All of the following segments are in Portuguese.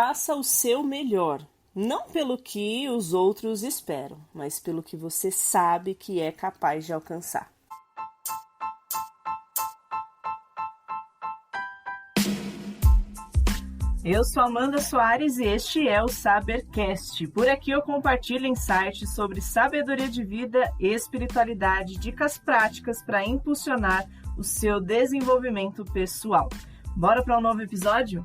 Faça o seu melhor, não pelo que os outros esperam, mas pelo que você sabe que é capaz de alcançar. Eu sou Amanda Soares e este é o Sabercast. Por aqui eu compartilho insights sobre sabedoria de vida e espiritualidade, dicas práticas para impulsionar o seu desenvolvimento pessoal. Bora para um novo episódio?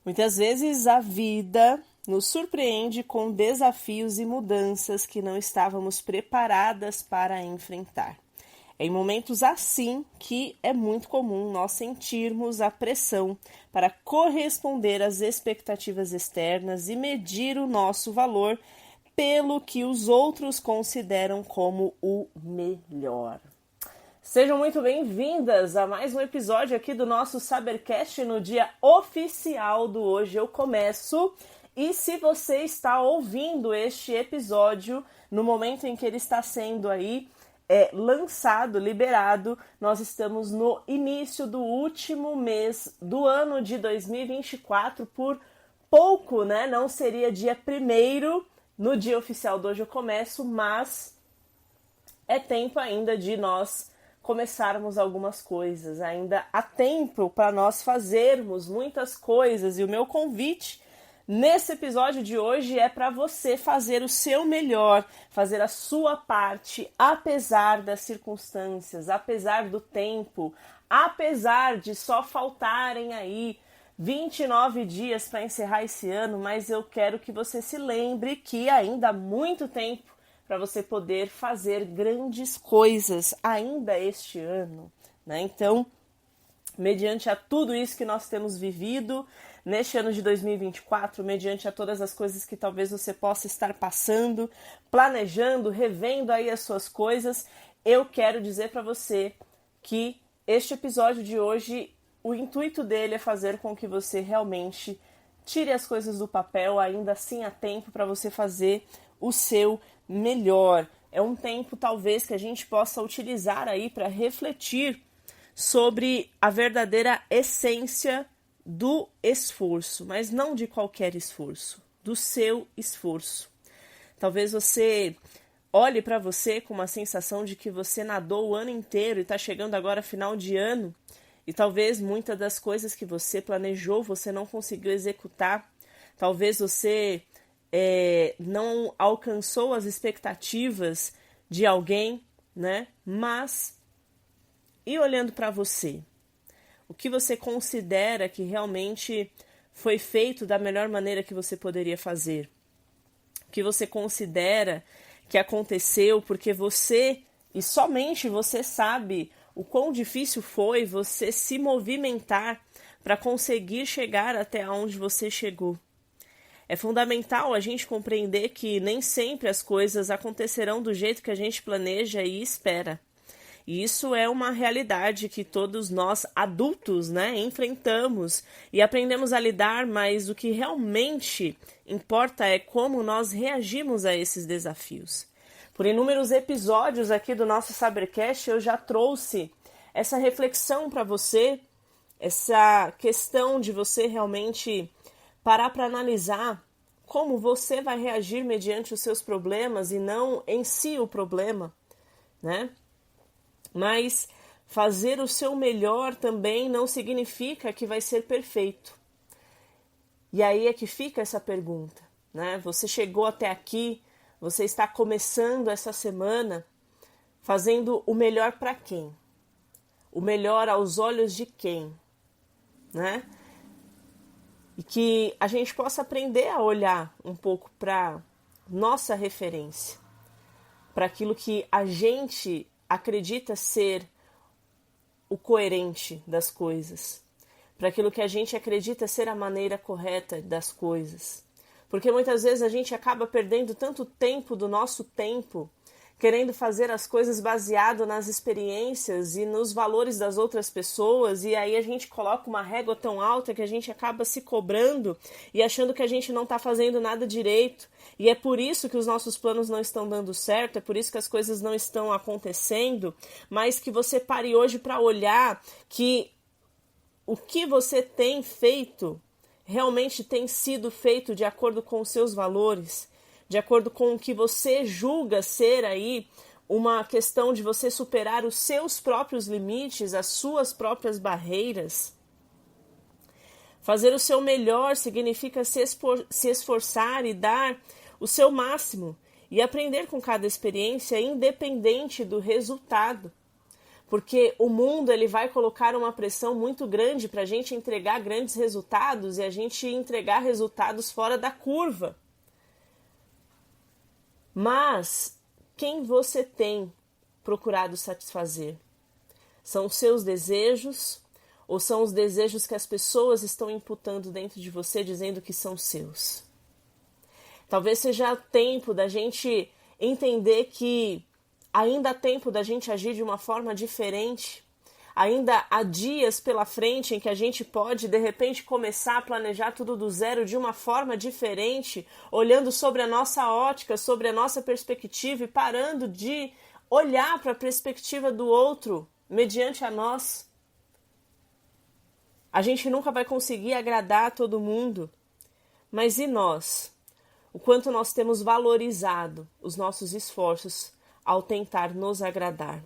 Muitas vezes a vida nos surpreende com desafios e mudanças que não estávamos preparadas para enfrentar. É em momentos assim que é muito comum nós sentirmos a pressão para corresponder às expectativas externas e medir o nosso valor pelo que os outros consideram como o melhor. Sejam muito bem-vindas a mais um episódio aqui do nosso Sabercast no dia oficial do Hoje Eu Começo. E se você está ouvindo este episódio no momento em que ele está sendo aí lançado, liberado, nós estamos no início do último mês do ano de 2024, por pouco, né? Não seria dia 1º no dia oficial do Hoje Eu Começo, mas é tempo ainda de nós começarmos algumas coisas, ainda há tempo para nós fazermos muitas coisas, e o meu convite nesse episódio de hoje é para você fazer o seu melhor, fazer a sua parte, apesar das circunstâncias, apesar do tempo, apesar de só faltarem aí 29 dias para encerrar esse ano, mas eu quero que você se lembre que ainda há muito tempo para você poder fazer grandes coisas ainda este ano, né? Então, mediante a tudo isso que nós temos vivido neste ano de 2024, mediante a todas as coisas que talvez você possa estar passando, planejando, revendo aí as suas coisas, eu quero dizer para você que este episódio de hoje, o intuito dele é fazer com que você realmente tire as coisas do papel, ainda assim há tempo para você fazer o seu melhor. É um tempo talvez que a gente possa utilizar aí para refletir sobre a verdadeira essência do esforço, mas não de qualquer esforço, do seu esforço. Talvez você olhe para você com uma sensação de que você nadou o ano inteiro e está chegando agora final de ano, e talvez muitas das coisas que você planejou você não conseguiu executar. Talvez você não alcançou as expectativas de alguém, né? Mas, e olhando para você, o que você considera que realmente foi feito da melhor maneira que você poderia fazer? O que você considera que aconteceu porque você, e somente você sabe o quão difícil foi você se movimentar para conseguir chegar até onde você chegou? É fundamental a gente compreender que nem sempre as coisas acontecerão do jeito que a gente planeja e espera. E isso é uma realidade que todos nós adultos, né, enfrentamos e aprendemos a lidar, mas o que realmente importa é como nós reagimos a esses desafios. Por inúmeros episódios aqui do nosso Sabercast, eu já trouxe essa reflexão para você, essa questão de você realmente parar para analisar como você vai reagir mediante os seus problemas e não em si o problema, né? Mas fazer o seu melhor também não significa que vai ser perfeito. E aí é que fica essa pergunta, né? Você chegou até aqui, você está começando essa semana fazendo o melhor para quem? O melhor aos olhos de quem, né? E que a gente possa aprender a olhar um pouco para nossa referência, para aquilo que a gente acredita ser o coerente das coisas, para aquilo que a gente acredita ser a maneira correta das coisas. Porque muitas vezes a gente acaba perdendo tanto tempo do nosso tempo querendo fazer as coisas baseado nas experiências e nos valores das outras pessoas, e aí a gente coloca uma régua tão alta que a gente acaba se cobrando e achando que a gente não está fazendo nada direito, e é por isso que os nossos planos não estão dando certo, é por isso que as coisas não estão acontecendo, mas que você pare hoje para olhar que o que você tem feito realmente tem sido feito de acordo com os seus valores, de acordo com o que você julga ser aí uma questão de você superar os seus próprios limites, as suas próprias barreiras. Fazer o seu melhor significa se esforçar e dar o seu máximo e aprender com cada experiência, independente do resultado. Porque o mundo ele vai colocar uma pressão muito grande para a gente entregar grandes resultados e a gente entregar resultados fora da curva. Mas quem você tem procurado satisfazer? São os seus desejos ou são os desejos que as pessoas estão imputando dentro de você, dizendo que são seus? Talvez seja tempo da gente entender que ainda há tempo da gente agir de uma forma diferente. Ainda há dias pela frente em que a gente pode, de repente, começar a planejar tudo do zero de uma forma diferente, olhando sobre a nossa ótica, sobre a nossa perspectiva e parando de olhar para a perspectiva do outro mediante a nós. A gente nunca vai conseguir agradar todo mundo, mas e nós? O quanto nós temos valorizado os nossos esforços ao tentar nos agradar?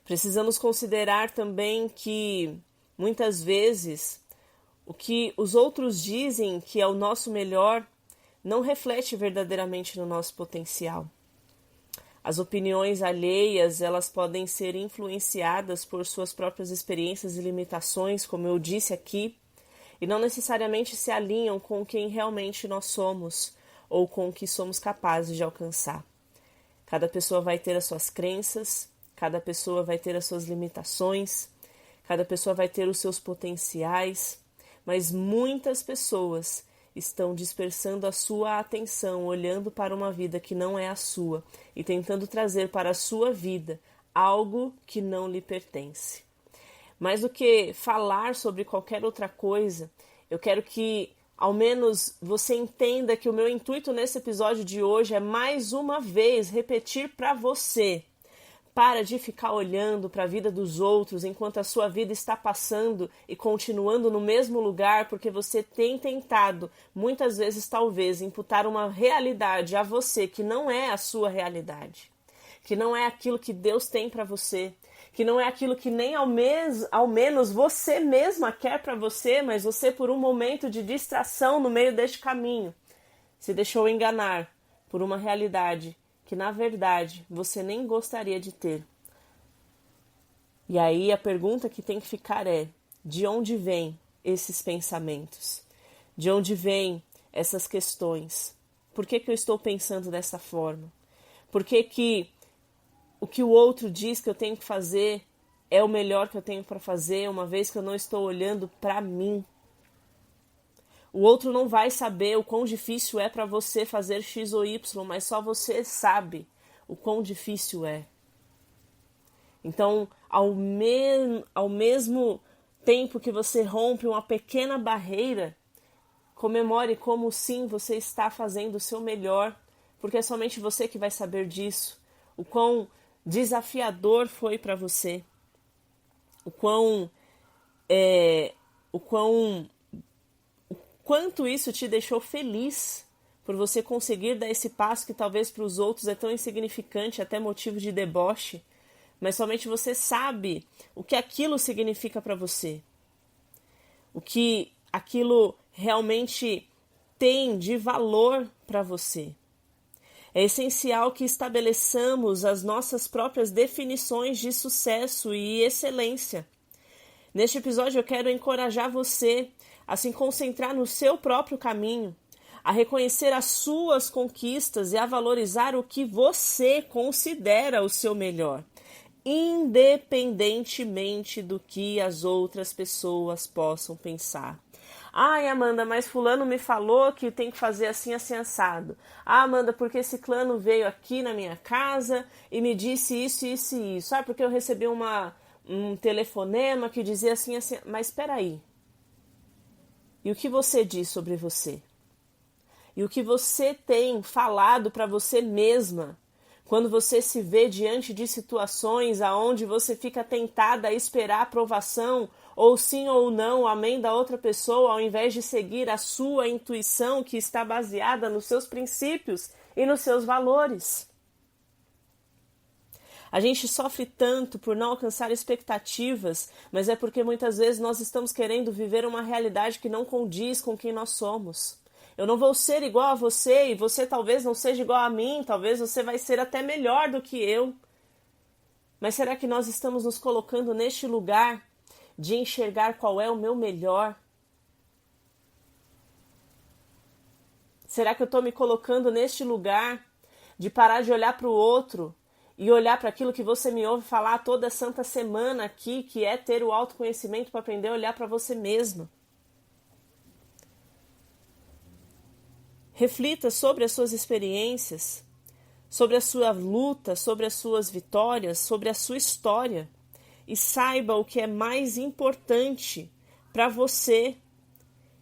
Precisamos considerar também que, muitas vezes, o que os outros dizem que é o nosso melhor não reflete verdadeiramente no nosso potencial. As opiniões alheias, elas podem ser influenciadas por suas próprias experiências e limitações, como eu disse aqui, e não necessariamente se alinham com quem realmente nós somos ou com o que somos capazes de alcançar. Cada pessoa vai ter as suas crenças, cada pessoa vai ter as suas limitações, cada pessoa vai ter os seus potenciais, mas muitas pessoas estão dispersando a sua atenção, olhando para uma vida que não é a sua e tentando trazer para a sua vida algo que não lhe pertence. Mais do que falar sobre qualquer outra coisa, eu quero que ao menos você entenda que o meu intuito nesse episódio de hoje é mais uma vez repetir para você: para de ficar olhando para a vida dos outros enquanto a sua vida está passando e continuando no mesmo lugar, porque você tem tentado, muitas vezes talvez, imputar uma realidade a você que não é a sua realidade, que não é aquilo que Deus tem para você, que não é aquilo que nem ao menos você mesma quer para você, mas você, por um momento de distração no meio deste caminho, se deixou enganar por uma realidade que, na verdade, você nem gostaria de ter. E aí a pergunta que tem que ficar é: de onde vêm esses pensamentos? De onde vêm essas questões? Por que eu estou pensando dessa forma? Por que o que o outro diz que eu tenho que fazer é o melhor que eu tenho para fazer, uma vez que eu não estou olhando para mim? O outro não vai saber o quão difícil é para você fazer X ou Y, mas só você sabe o quão difícil é. Então, ao mesmo tempo que você rompe uma pequena barreira, comemore como sim você está fazendo o seu melhor, porque é somente você que vai saber disso. O quão desafiador foi para você, o quanto isso te deixou feliz por você conseguir dar esse passo que talvez para os outros é tão insignificante, até motivo de deboche, mas somente você sabe o que aquilo significa para você, o que aquilo realmente tem de valor para você. É essencial que estabeleçamos as nossas próprias definições de sucesso e excelência. Neste episódio eu quero encorajar você a se concentrar no seu próprio caminho, a reconhecer as suas conquistas e a valorizar o que você considera o seu melhor, independentemente do que as outras pessoas possam pensar. Ai, Amanda, mas fulano me falou que tem que fazer assim, assim, assado. Ah, Amanda, porque esse ciclano veio aqui na minha casa e me disse isso, isso e isso. Ah, porque eu recebi um telefonema que dizia assim, assim. Mas espera aí. E o que você diz sobre você? E o que você tem falado para você mesma quando você se vê diante de situações aonde você fica tentada a esperar a aprovação ou sim ou não, amém da outra pessoa, ao invés de seguir a sua intuição que está baseada nos seus princípios e nos seus valores? A gente sofre tanto por não alcançar expectativas, mas é porque muitas vezes nós estamos querendo viver uma realidade que não condiz com quem nós somos. Eu não vou ser igual a você e você talvez não seja igual a mim, talvez você vai ser até melhor do que eu. Mas será que nós estamos nos colocando neste lugar de enxergar qual é o meu melhor? Será que eu estou me colocando neste lugar de parar de olhar para o outro e olhar para aquilo que você me ouve falar toda santa semana aqui, que é ter o autoconhecimento para aprender a olhar para você mesma? Reflita sobre as suas experiências, sobre a sua luta, sobre as suas vitórias, sobre a sua história e saiba o que é mais importante para você,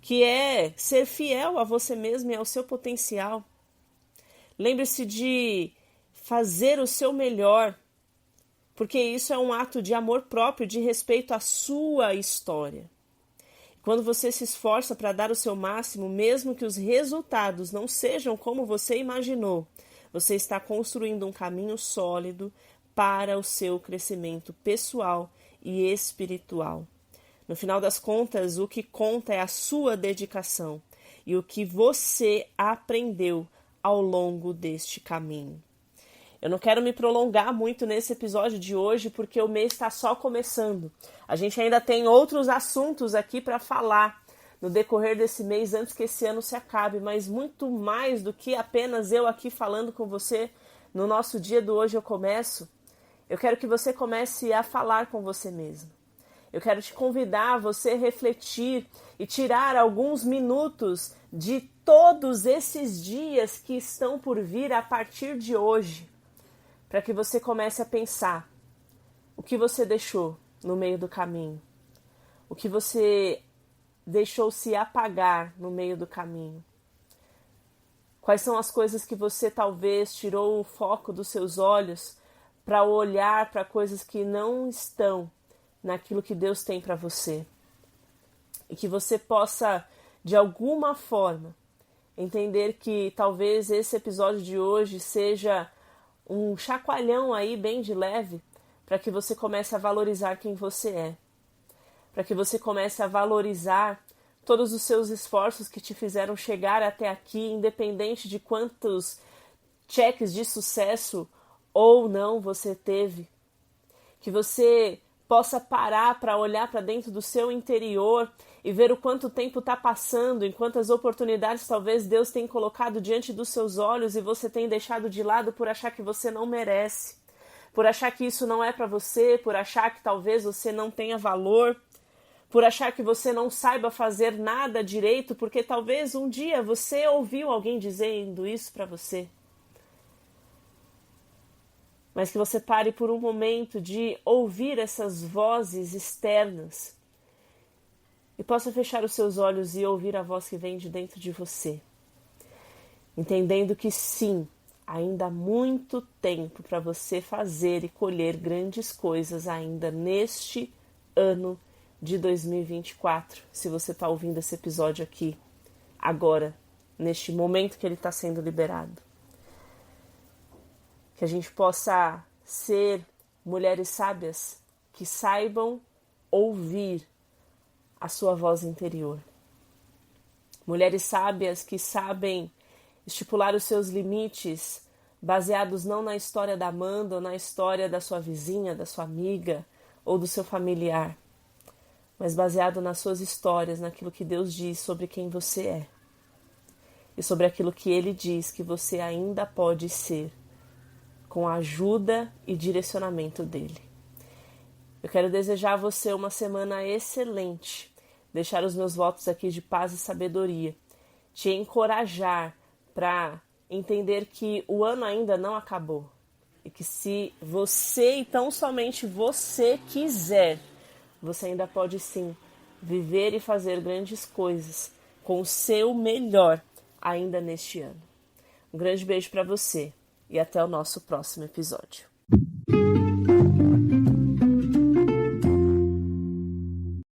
que é ser fiel a você mesmo e ao seu potencial. Lembre-se de fazer o seu melhor, porque isso é um ato de amor próprio, de respeito à sua história. Quando você se esforça para dar o seu máximo, mesmo que os resultados não sejam como você imaginou, você está construindo um caminho sólido para o seu crescimento pessoal e espiritual. No final das contas, o que conta é a sua dedicação e o que você aprendeu ao longo deste caminho. Eu não quero me prolongar muito nesse episódio de hoje, porque o mês está só começando. A gente ainda tem outros assuntos aqui para falar no decorrer desse mês, antes que esse ano se acabe, mas muito mais do que apenas eu aqui falando com você no nosso dia do Hoje Eu Começo. Eu quero que você comece a falar com você mesmo. Eu quero te convidar a você refletir e tirar alguns minutos de todos esses dias que estão por vir a partir de hoje, para que você comece a pensar o que você deixou no meio do caminho, o que você deixou se apagar no meio do caminho. Quais são as coisas que você talvez tirou o foco dos seus olhos para olhar para coisas que não estão naquilo que Deus tem para você. E que você possa, de alguma forma, entender que talvez esse episódio de hoje seja um chacoalhão aí bem de leve para que você comece a valorizar quem você é. Para que você comece a valorizar todos os seus esforços que te fizeram chegar até aqui, independente de quantos cheques de sucesso ou não você teve. Que você possa parar para olhar para dentro do seu interior e ver o quanto tempo está passando, em quantas oportunidades talvez Deus tenha colocado diante dos seus olhos e você tem deixado de lado por achar que você não merece, por achar que isso não é para você, por achar que talvez você não tenha valor, por achar que você não saiba fazer nada direito, porque talvez um dia você ouviu alguém dizendo isso para você. Mas que você pare por um momento de ouvir essas vozes externas e possa fechar os seus olhos e ouvir a voz que vem de dentro de você. Entendendo que sim, ainda há muito tempo para você fazer e colher grandes coisas ainda neste ano de 2024. Se você está ouvindo esse episódio aqui, agora, neste momento que ele está sendo liberado. Que a gente possa ser mulheres sábias que saibam ouvir a sua voz interior. Mulheres sábias que sabem estipular os seus limites baseados não na história da Amanda ou na história da sua vizinha, da sua amiga ou do seu familiar, mas baseado nas suas histórias, naquilo que Deus diz sobre quem você é e sobre aquilo que Ele diz que você ainda pode ser, com a ajuda e direcionamento dele. Eu quero desejar a você uma semana excelente, deixar os meus votos aqui de paz e sabedoria, te encorajar para entender que o ano ainda não acabou e que se você e tão somente você quiser, você ainda pode sim viver e fazer grandes coisas com o seu melhor ainda neste ano. Um grande beijo para você e até o nosso próximo episódio.